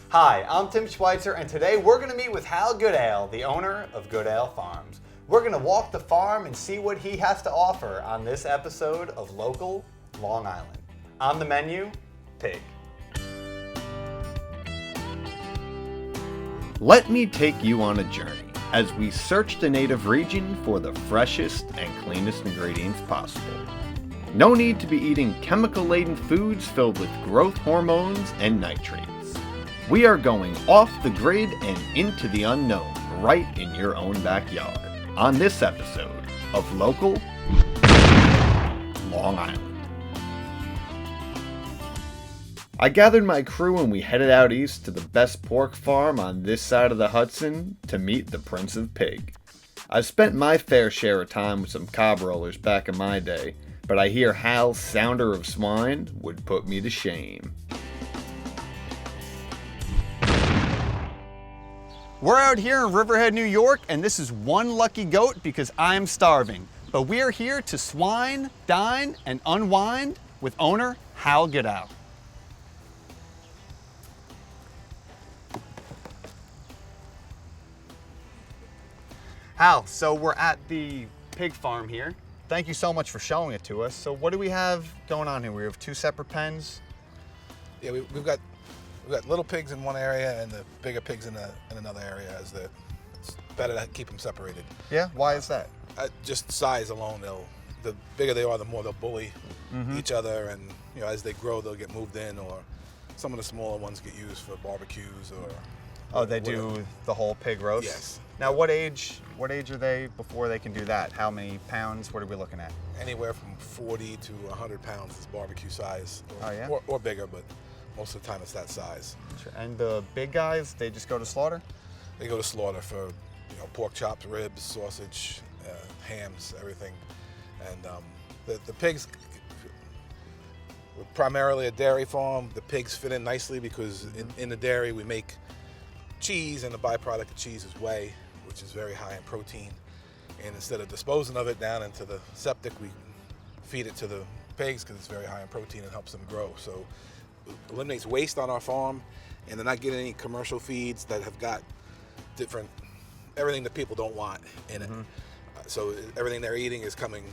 Hi, I'm Tim Schweitzer, and today we're going to meet with Hal Goodale, the owner of Goodale Farms. We're going to walk the farm and see what he has to offer on this episode of Local Long Island. On the menu, pig. Let me take you on a journey as we search the native region for the freshest and cleanest ingredients possible. No need to be eating chemical-laden foods filled with growth hormones and nitrates. We are going off the grid and into the unknown right in your own backyard on this episode of Local Long Island. I gathered my crew and we headed out east to the best pork farm on this side of the Hudson to meet the Prince of Pig. I've spent my fair share of time with some cob rollers back in my day, but I hear Hal's sounder of swine would put me to shame. We're out here in Riverhead, New York, and this is one lucky goat because I'm starving. But we are here to swine, dine, and unwind with owner Hal Goodale. Hal, so we're at the pig farm here. Thank you so much for showing it to us. So what do we have going on here? We have two separate pens. Yeah, we've got little pigs in one area and the bigger pigs in another area. It's better to keep them separated. Yeah, why is that? Just size alone, the bigger they are, the more they'll bully each other, and as they grow, they'll get moved in, or some of the smaller ones get used for barbecues or. Oh, they do the whole pig roast? Yes. Now, what age are they before they can do that? How many pounds? What are we looking at? Anywhere from 40 to 100 pounds is barbecue size. Or bigger, but most of the time it's that size. And the big guys, they just go to slaughter? They go to slaughter for pork chops, ribs, sausage, hams, everything. And the pigs, we're primarily a dairy farm. The pigs fit in nicely because in the dairy we make cheese, and the byproduct of cheese is whey, which is very high in protein. And instead of disposing of it down into the septic, we feed it to the pigs because it's very high in protein and helps them grow. So it eliminates waste on our farm, and they're not getting any commercial feeds that have got everything that people don't want in it. So everything they're eating is coming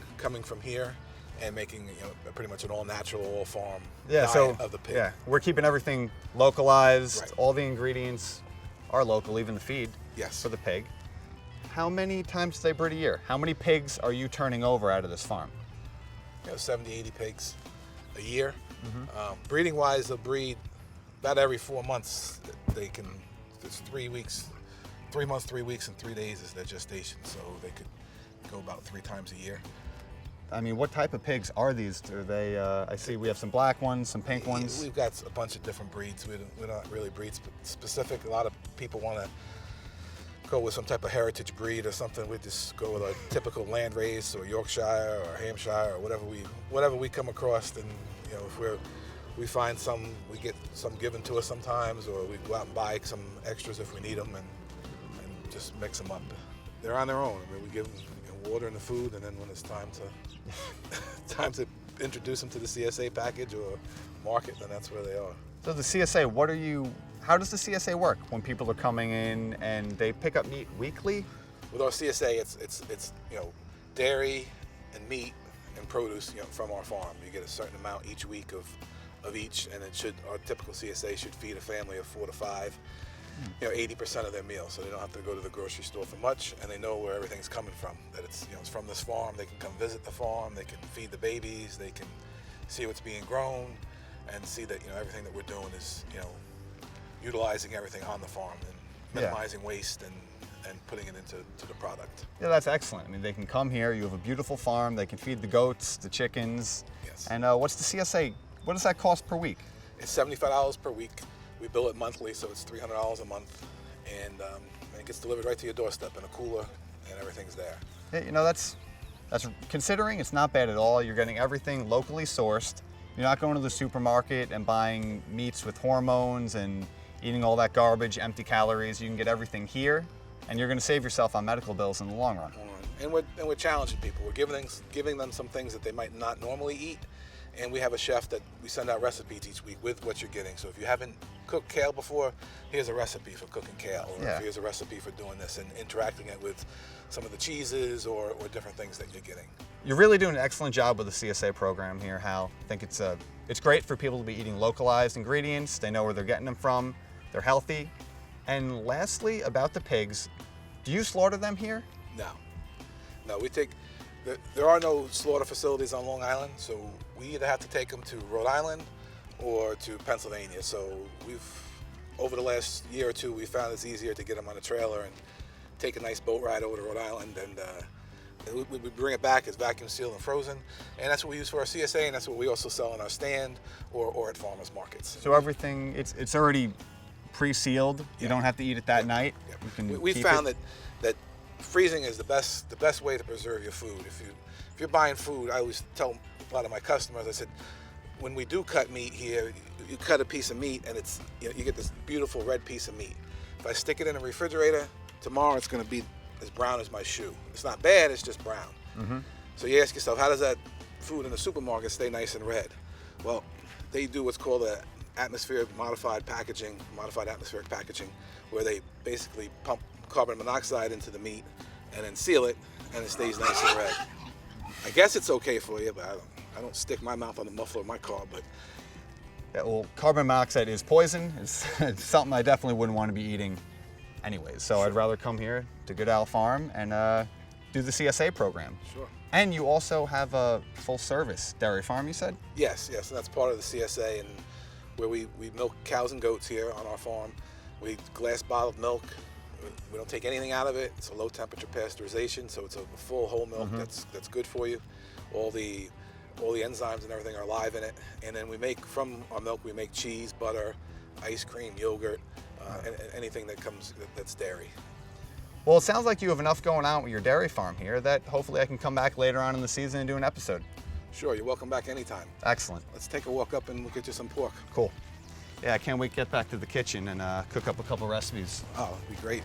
from here and making pretty much an all natural, all farm diet of the pig. Yeah, we're keeping everything localized. Right. All the ingredients are local, even the feed. Yes. For the pig. How many times do they breed a year? How many pigs are you turning over out of this farm? 70, 80 pigs a year. Breeding wise, they'll breed about every 4 months. It's 3 weeks, 3 months, 3 weeks, and 3 days is their gestation. So they could go about 3 times a year. I mean, what type of pigs are these? Are they, I see we have some black ones, some pink ones. We've got a bunch of different breeds. We're not really breed specific. A lot of people want to go with some type of heritage breed or something. We just go with a typical land race or Yorkshire or Hampshire or whatever we come across. And if we find some, we get some given to us sometimes, or we go out and buy some extras if we need them and just mix them up. They're on their own. I mean, we give them water and the food, and then when it's time to introduce them to the CSA package or market, then that's where they are. So the CSA, how does the CSA work when people are coming in and they pick up meat weekly? With our CSA, it's dairy and meat and produce from our farm. You get a certain amount each week of each, and our typical CSA should feed a family of 4 to 5. 80% of their meals, so they don't have to go to the grocery store for much, and they know where everything's coming from. That it's it's from this farm. They can come visit the farm. They can feed the babies. They can see what's being grown, and see that everything that we're doing is utilizing everything on the farm and minimizing waste and putting it into the product. Yeah, that's excellent. I mean, they can come here. You have a beautiful farm. They can feed the goats, the chickens. Yes. And what's the CSA? What does that cost per week? It's $75 per week. We bill it monthly, so it's $300 a month, and it gets delivered right to your doorstep in a cooler, and everything's there. Yeah, that's considering it's not bad at all. You're getting everything locally sourced. You're not going to the supermarket and buying meats with hormones and eating all that garbage, empty calories. You can get everything here, and you're going to save yourself on medical bills in the long run. And we're challenging people. We're giving them some things that they might not normally eat, And we have a chef that we send out recipes each week with what you're getting. So if you haven't cooked kale before, here's a recipe for cooking kale, or here's a recipe for doing this, and interacting it with some of the cheeses or different things that you're getting. You're really doing an excellent job with the CSA program here, Hal. I think it's great for people to be eating localized ingredients. They know where they're getting them from. They're healthy. And lastly, about the pigs, do you slaughter them here? No, we take. There are no slaughter facilities on Long Island, so we either have to take them to Rhode Island or to Pennsylvania. So over the last year or two, we found it's easier to get them on a trailer and take a nice boat ride over to Rhode Island, and we bring it back. It's vacuum sealed and frozen, and that's what we use for our CSA, and that's what we also sell in our stand or at farmers markets. So everything, it's already pre-sealed. You don't have to eat it that night. Yeah. We found that freezing is the best way to preserve your food. If you're buying food, I always tell a lot of my customers, I said, when we do cut meat here, you cut a piece of meat and you get this beautiful red piece of meat. If I stick it in a refrigerator, tomorrow it's going to be as brown as my shoe. It's not bad, it's just brown. Mm-hmm. So you ask yourself, how does that food in the supermarket stay nice and red? Well, they do what's called modified atmospheric packaging, where they basically pump carbon monoxide into the meat and then seal it, and it stays nice and red. I guess it's okay for you, but I don't stick my mouth on the muffler of my car. But yeah, well, carbon monoxide is poison. It's something I definitely wouldn't want to be eating anyways. So I'd rather come here to Goodale Farm and do the CSA program. Sure. And you also have a full service dairy farm, you said? Yes, and that's part of the CSA, and where we milk cows and goats here on our farm. We glass bottled milk. We don't take anything out of it. It's a low temperature pasteurization, so it's a full whole milk that's good for you. All the enzymes and everything are live in it. And then from our milk, we make cheese, butter, ice cream, yogurt, and anything that's dairy. Well, it sounds like you have enough going on with your dairy farm here that hopefully I can come back later on in the season and do an episode. Sure, you're welcome back anytime. Excellent. Let's take a walk up and we'll get you some pork. Cool. Yeah, I can't wait to get back to the kitchen and cook up a couple recipes. Oh, it'd be great.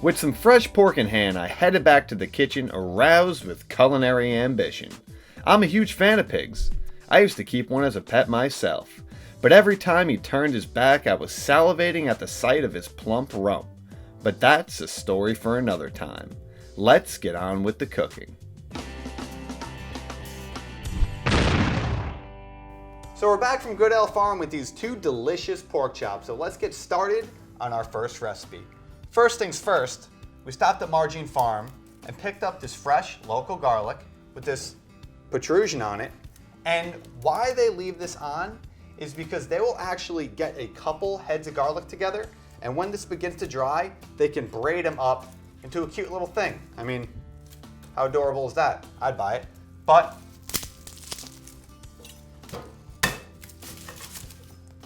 With some fresh pork in hand, I headed back to the kitchen aroused with culinary ambition. I'm a huge fan of pigs. I used to keep one as a pet myself. But every time he turned his back, I was salivating at the sight of his plump rump. But that's a story for another time. Let's get on with the cooking. So we're back from Goodale Farm with these two delicious pork chops. So let's get started on our first recipe. First things first, we stopped at Margine Farm and picked up this fresh local garlic with this protrusion on it. And why they leave this on is because they will actually get a couple heads of garlic together, and when this begins to dry, they can braid them up into a cute little thing. I mean, how adorable is that? I'd buy it. But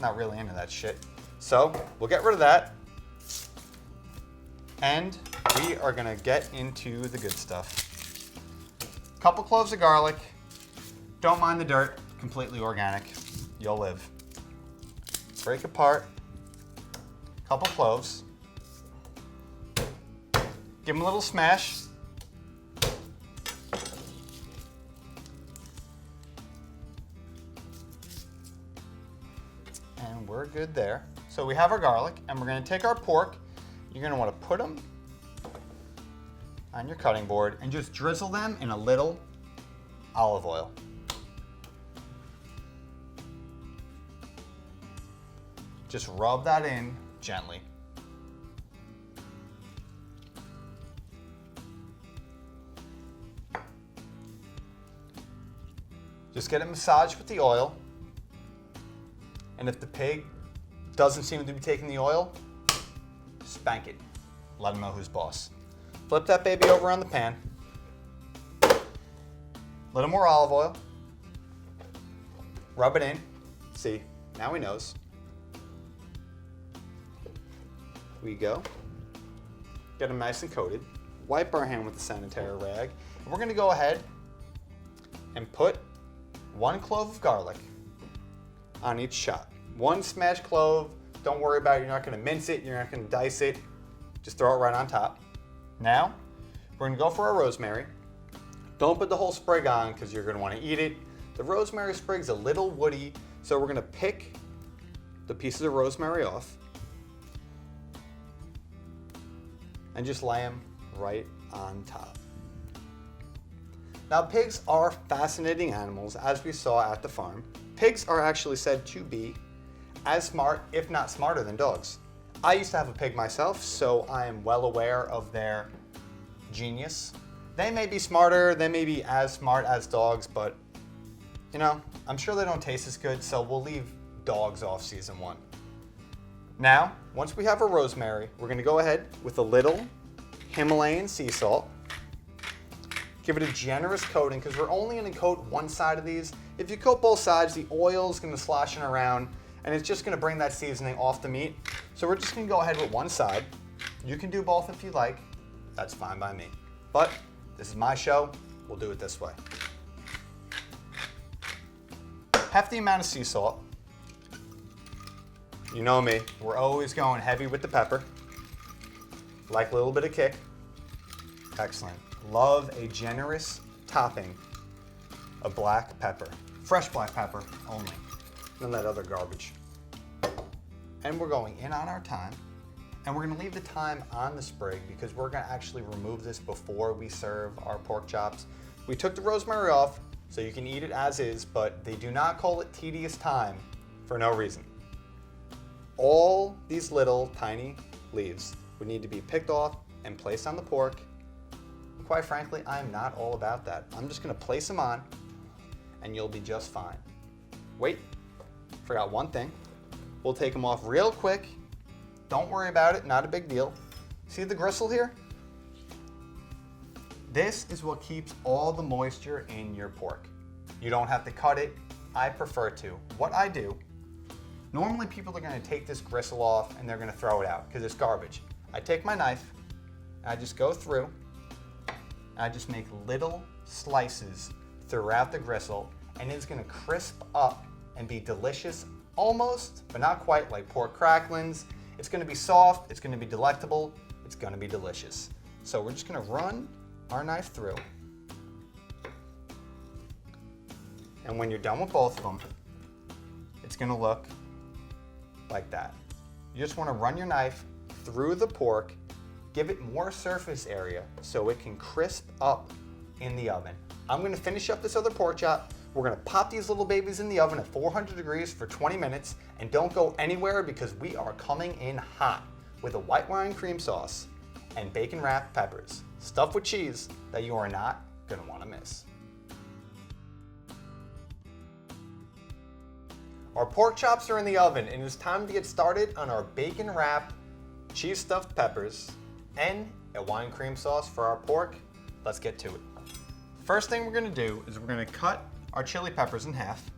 not really into that shit. So we'll get rid of that. And we are gonna get into the good stuff. Couple cloves of garlic. Don't mind the dirt, completely organic. You'll live. Break apart. Couple cloves. Give them a little smash. And we're good there. So we have our garlic, and we're gonna take our pork. You're gonna wanna put them on your cutting board and just drizzle them in a little olive oil. Just rub that in gently. Just get it massaged with the oil. And if the pig doesn't seem to be taking the oil, spank it. Let him know who's boss. Flip that baby over on the pan. Little more olive oil. Rub it in. See, now he knows. We go. Get them nice and coated. Wipe our hand with a sanitary rag. And we're gonna go ahead and put 1 clove of garlic on each shot. 1 smashed clove. Don't worry about it. You're not gonna mince it. You're not gonna dice it. Just throw it right on top. Now, We're gonna go for our rosemary. Don't put the whole sprig on because you're gonna wanna eat it. The rosemary sprig's a little woody, so we're gonna pick the pieces of rosemary off and just lay them right on top. Now, pigs are fascinating animals, as we saw at the farm. Pigs are actually said to be as smart, if not smarter, than dogs. I used to have a pig myself, so I am well aware of their genius. They may be smarter, they may be as smart as dogs, but you know, I'm sure they don't taste as good, so we'll leave dogs off season 1. Now, once we have our rosemary, we're gonna go ahead with a little Himalayan sea salt. Give it a generous coating because we're only gonna coat one side of these. If you coat both sides, the oil is gonna sloshing around and it's just gonna bring that seasoning off the meat. So we're just gonna go ahead with one side. You can do both if you like. That's fine by me. But this is my show, we'll do it this way. Hefty amount of sea salt. You know me, we're always going heavy with the pepper. Like a little bit of kick. Excellent. Love a generous topping of black pepper. Fresh black pepper only. None of that other garbage. And we're going in on our thyme. And we're gonna leave the thyme on the sprig because we're gonna actually remove this before we serve our pork chops. We took the rosemary off so you can eat it as is, but they do not call it tedious thyme for no reason. All these little tiny leaves would need to be picked off and placed on the pork. And quite frankly, I'm not all about that. I'm just gonna place them on and you'll be just fine. Wait, forgot one thing. We'll take them off real quick. Don't worry about it, not a big deal. See the gristle here? This is what keeps all the moisture in your pork. You don't have to cut it. I prefer to. What I do, normally people are gonna take this gristle off and they're gonna throw it out because it's garbage. I take my knife, and I just go through, and I just make little slices throughout the gristle, and it's gonna crisp up and be delicious, almost, but not quite like pork cracklings. It's gonna be soft, it's gonna be delectable, it's gonna be delicious. So we're just gonna run our knife through. And when you're done with both of them, it's gonna look like that. You just wanna run your knife through the pork, give it more surface area so it can crisp up in the oven. I'm gonna finish up this other pork chop. We're gonna pop these little babies in the oven at 400 degrees for 20 minutes and don't go anywhere because we are coming in hot with a white wine cream sauce and bacon wrapped peppers, stuffed with cheese that you are not gonna wanna miss. Our pork chops are in the oven and it's time to get started on our bacon wrapped cheese stuffed peppers and a wine cream sauce for our pork. Let's get to it. First thing we're gonna do is we're gonna cut our chili peppers in half.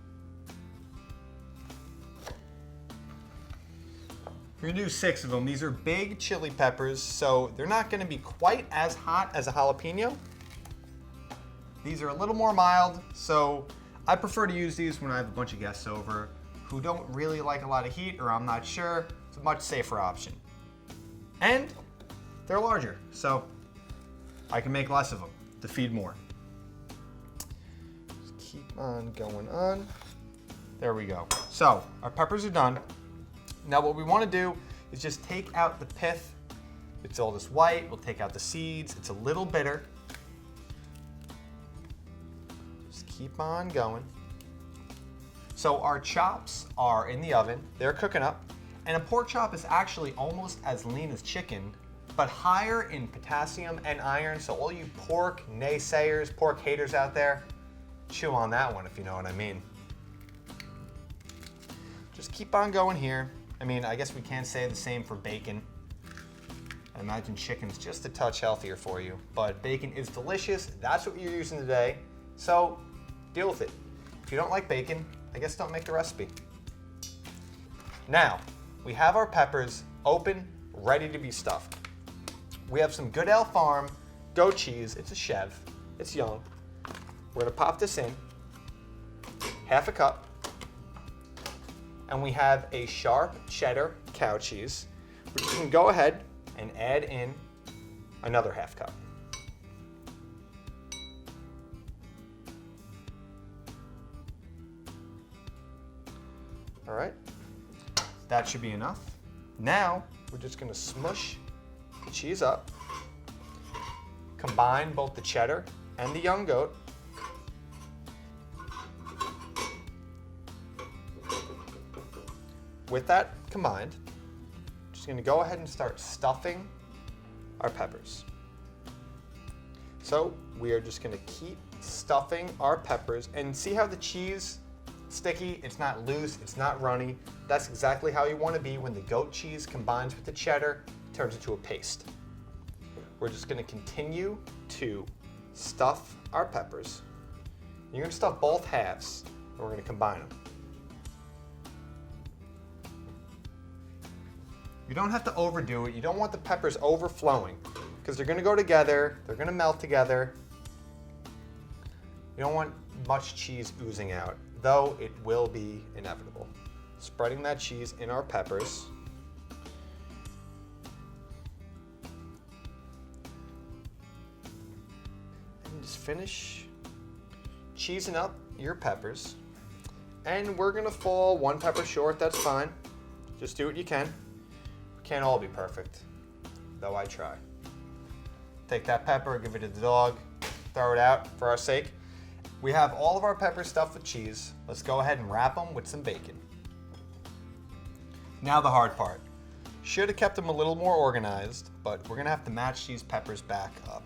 We're gonna do 6 of them. These are big chili peppers, so they're not gonna be quite as hot as a jalapeno. These are a little more mild, so I prefer to use these when I have a bunch of guests over who don't really like a lot of heat, or I'm not sure. It's a much safer option. And they're larger, so I can make less of them to feed more. Just keep on going on. There we go. So our peppers are done. Now what we want to do is just take out the pith. It's all this white. We'll take out the seeds. It's a little bitter. Just keep on going. So our chops are in the oven. They're cooking up. And a pork chop is actually almost as lean as chicken, but higher in potassium and iron. So all you pork naysayers, pork haters out there, chew on that one if you know what I mean. Just keep on going here. I mean, I guess we can't say the same for bacon. I imagine chicken's just a touch healthier for you, but bacon is delicious. That's what you're using today. So deal with it. If you don't like bacon, I guess don't make the recipe. Now, we have our peppers open, ready to be stuffed. We have some Goodale Farm goat cheese. It's a chev. It's young. We're gonna pop this in, half a cup. And we have a sharp cheddar cow cheese. We can go ahead and add in another half cup. All right, that should be enough. Now, we're just gonna smush the cheese up, combine both the cheddar and the young goat. With that combined, just gonna go ahead and start stuffing our peppers. So we are just gonna keep stuffing our peppers, and see how the cheese is sticky, it's not loose, it's not runny. That's exactly how you wanna be when the goat cheese combines with the cheddar, turns into a paste. We're just gonna continue to stuff our peppers. You're gonna stuff both halves, and we're gonna combine them. You don't have to overdo it. You don't want the peppers overflowing because they're gonna go together, they're gonna melt together. You don't want much cheese oozing out, though it will be inevitable. Spreading that cheese in our peppers. And just finish cheesing up your peppers. And we're gonna fall one pepper short, that's fine. Just do what you can. Can't all be perfect, though I try. Take that pepper, give it to the dog, throw it out for our sake. We have all of our peppers stuffed with cheese. Let's go ahead and wrap them with some bacon. Now the hard part. Should have kept them a little more organized, but we're gonna have to match these peppers back up.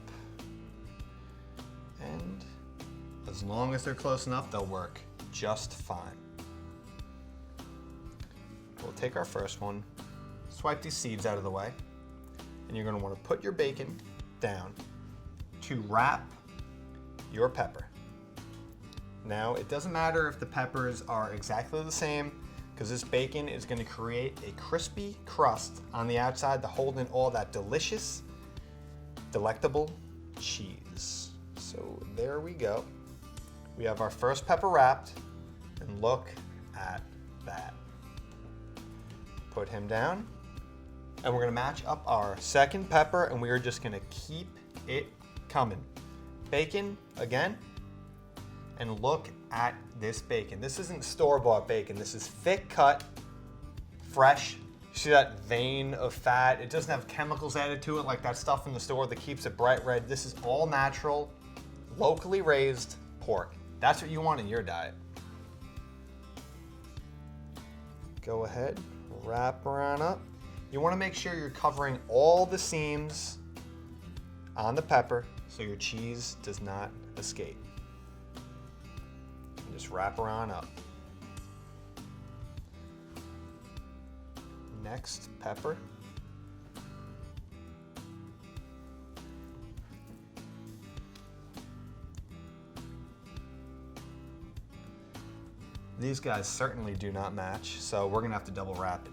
And as long as they're close enough, they'll work just fine. We'll take our first one, swipe these seeds out of the way, and you're going to want to put your bacon down to wrap your pepper. Now, it doesn't matter if the peppers are exactly the same, because this bacon is going to create a crispy crust on the outside to hold in all that delicious, delectable cheese. So there we go. We have our first pepper wrapped, and look at that. Put him down. And we're gonna match up our second pepper, and we are just gonna keep it coming. Bacon again, and look at this bacon. This isn't store-bought bacon. This is thick cut, fresh. You see that vein of fat? It doesn't have chemicals added to it like that stuff in the store that keeps it bright red. This is all natural, locally raised pork. That's what you want in your diet. Go ahead, wrap around up. You want to make sure you're covering all the seams on the pepper so your cheese does not escape. And just wrap around up. Next pepper. These guys certainly do not match, so we're gonna have to double wrap it.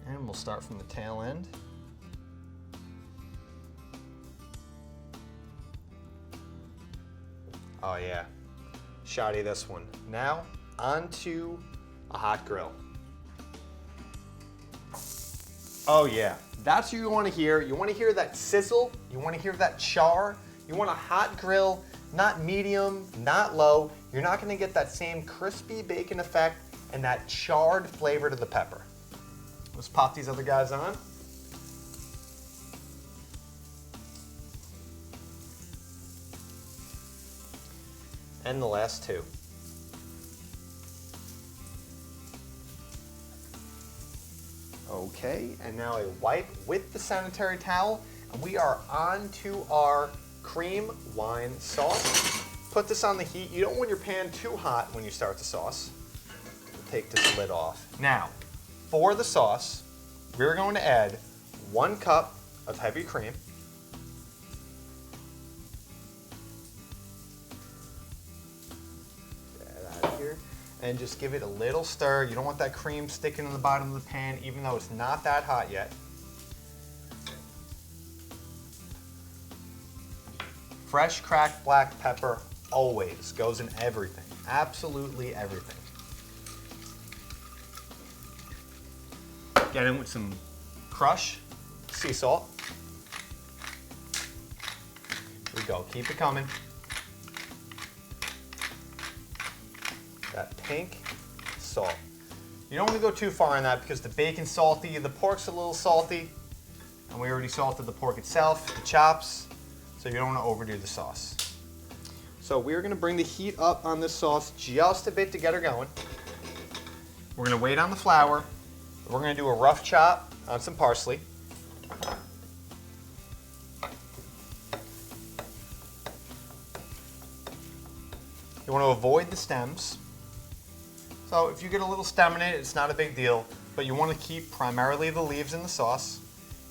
And we'll start from the tail end. Oh yeah, shoddy this one. Now, onto a hot grill. Oh yeah, that's what you want to hear. You want to hear that sizzle, you want to hear that char. You want a hot grill, not medium, not low. You're not going to get that same crispy bacon effect and that charred flavor to the pepper. Let's pop these other guys on. And the last two. Okay, and now a wipe with the sanitary towel, and we are on to our cream wine sauce. Put this on the heat. You don't want your pan too hot when you start the sauce. Take this lid off. Now, for the sauce, we're going to add 1 cup of heavy cream. Get that out of here. And just give it a little stir. You don't want that cream sticking in the bottom of the pan, even though it's not that hot yet. Fresh cracked black pepper always goes in everything, absolutely everything. Get in with some crushed sea salt. Here we go, keep it coming. pink salt. You don't want to go too far on that because the bacon's salty, the pork's a little salty, and we already salted the pork itself, the chops, so you don't want to overdo the sauce. So we're going to bring the heat up on this sauce just a bit to get her going. We're going to wait on the flour. We're going to do a rough chop on some parsley. You want to avoid the stems. So if you get a little stem in it, it's not a big deal, but you want to keep primarily the leaves in the sauce.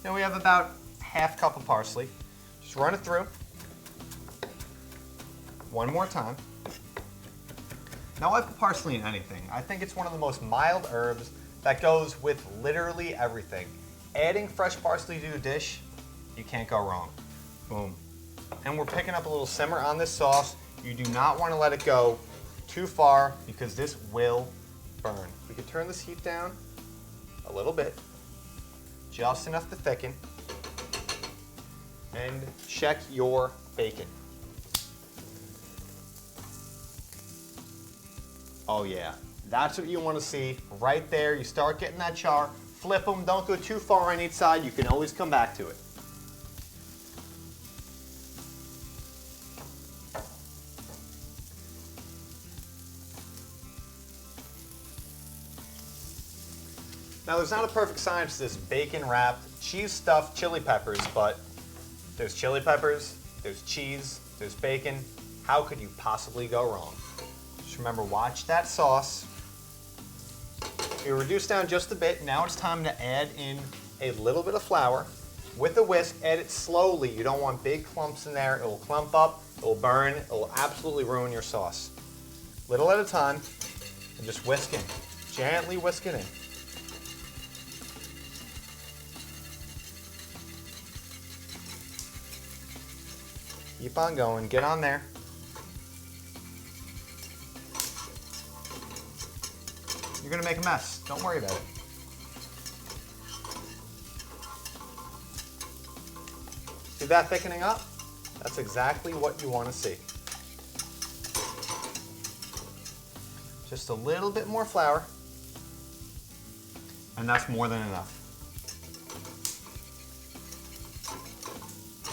Now we have about ½ cup of parsley. Just run it through. One more time. Now I put parsley in anything. I think it's one of the most mild herbs that goes with literally everything. Adding fresh parsley to a dish, you can't go wrong. Boom. And we're picking up a little simmer on this sauce. You do not want to let it go too far because this will burn. We can turn this heat down a little bit, just enough to thicken, and check your bacon. Oh yeah, that's what you want to see right there. You start getting that char, flip them, don't go too far on each side. You can always come back to it. Now there's not a perfect science to this bacon wrapped, cheese stuffed chili peppers, but there's chili peppers, there's cheese, there's bacon. How could you possibly go wrong? Just remember, watch that sauce. You reduce down just a bit. Now it's time to add in a little bit of flour. With a whisk, add it slowly. You don't want big clumps in there. It will clump up, it will burn, it will absolutely ruin your sauce. Little at a time, and just whisk in. Gently whisk it in. Keep on going, get on there. You're gonna make a mess, don't worry about it. See that thickening up? That's exactly what you wanna see. Just a little bit more flour, and that's more than enough.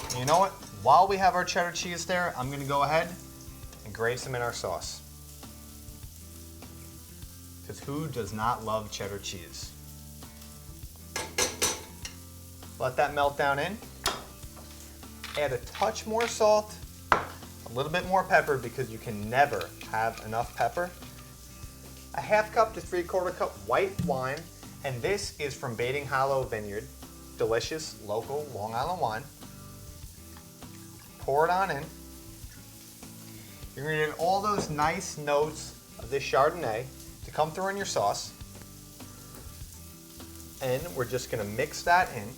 And you know what? While we have our cheddar cheese there, I'm going to go ahead and grate some in our sauce. Because who does not love cheddar cheese? Let that melt down in. Add a touch more salt, a little bit more pepper because you can never have enough pepper. A ½ cup to 3/4 cup white wine, and this is from Bating Hollow Vineyard. Delicious local Long Island wine. Pour it on in. You're going to get all those nice notes of this Chardonnay to come through in your sauce. And we're just going to mix that in.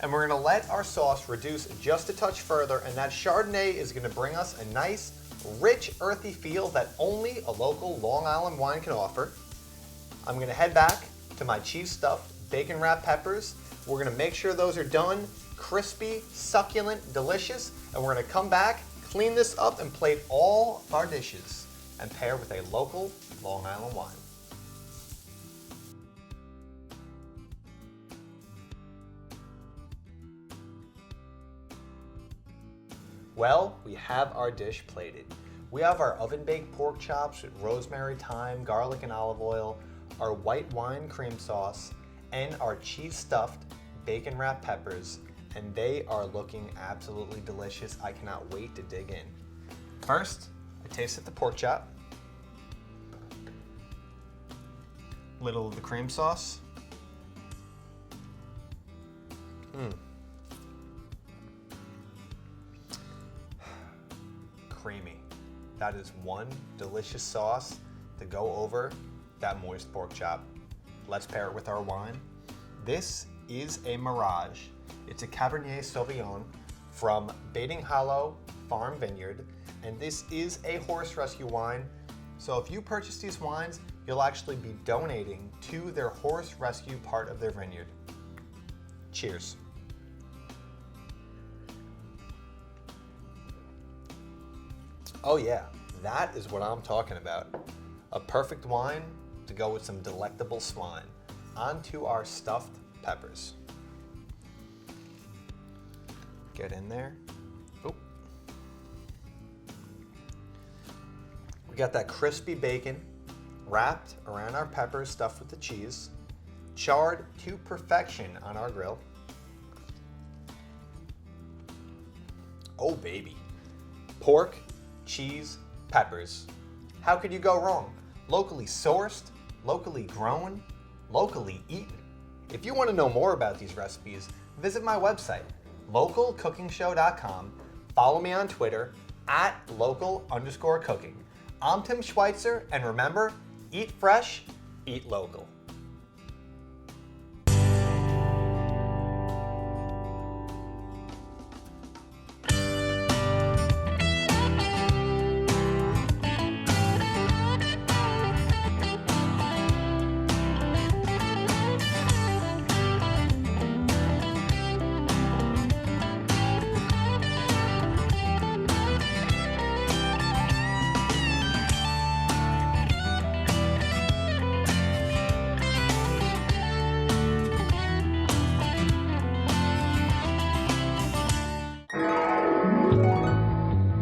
And we're going to let our sauce reduce just a touch further, and that Chardonnay is going to bring us a nice, rich, earthy feel that only a local Long Island wine can offer. I'm going to head back to my cheese-stuffed bacon wrapped peppers. We're going to make sure those are done, crispy, succulent, delicious, and we're going to come back, clean this up, and plate all of our dishes and pair with a local Long Island wine. Well, we have our dish plated. We have our oven-baked pork chops with rosemary, thyme, garlic, and olive oil, our white wine cream sauce, and our cheese-stuffed bacon-wrapped peppers, and they are looking absolutely delicious. I cannot wait to dig in. First, I tasted the pork chop. Little of the cream sauce. Creamy. That is one delicious sauce to go over that moist pork chop. Let's pair it with our wine. This is a Mirage. It's a Cabernet Sauvignon from Bating Hollow Farm Vineyard, and this is a horse rescue wine. So if you purchase these wines, you'll actually be donating to their horse rescue part of their vineyard. Cheers. Oh yeah, that is what I'm talking about. A perfect wine to go with some delectable swine. Onto our stuffed peppers. Get in there. Oop. We got that crispy bacon wrapped around our peppers stuffed with the cheese, charred to perfection on our grill. Oh baby. Pork, cheese, peppers. How could you go wrong? Locally sourced, locally grown, locally eaten. If you want to know more about these recipes, visit my website, localcookingshow.com. Follow me on Twitter @local_cooking. I'm Tim Schweitzer, and remember, eat fresh, eat local.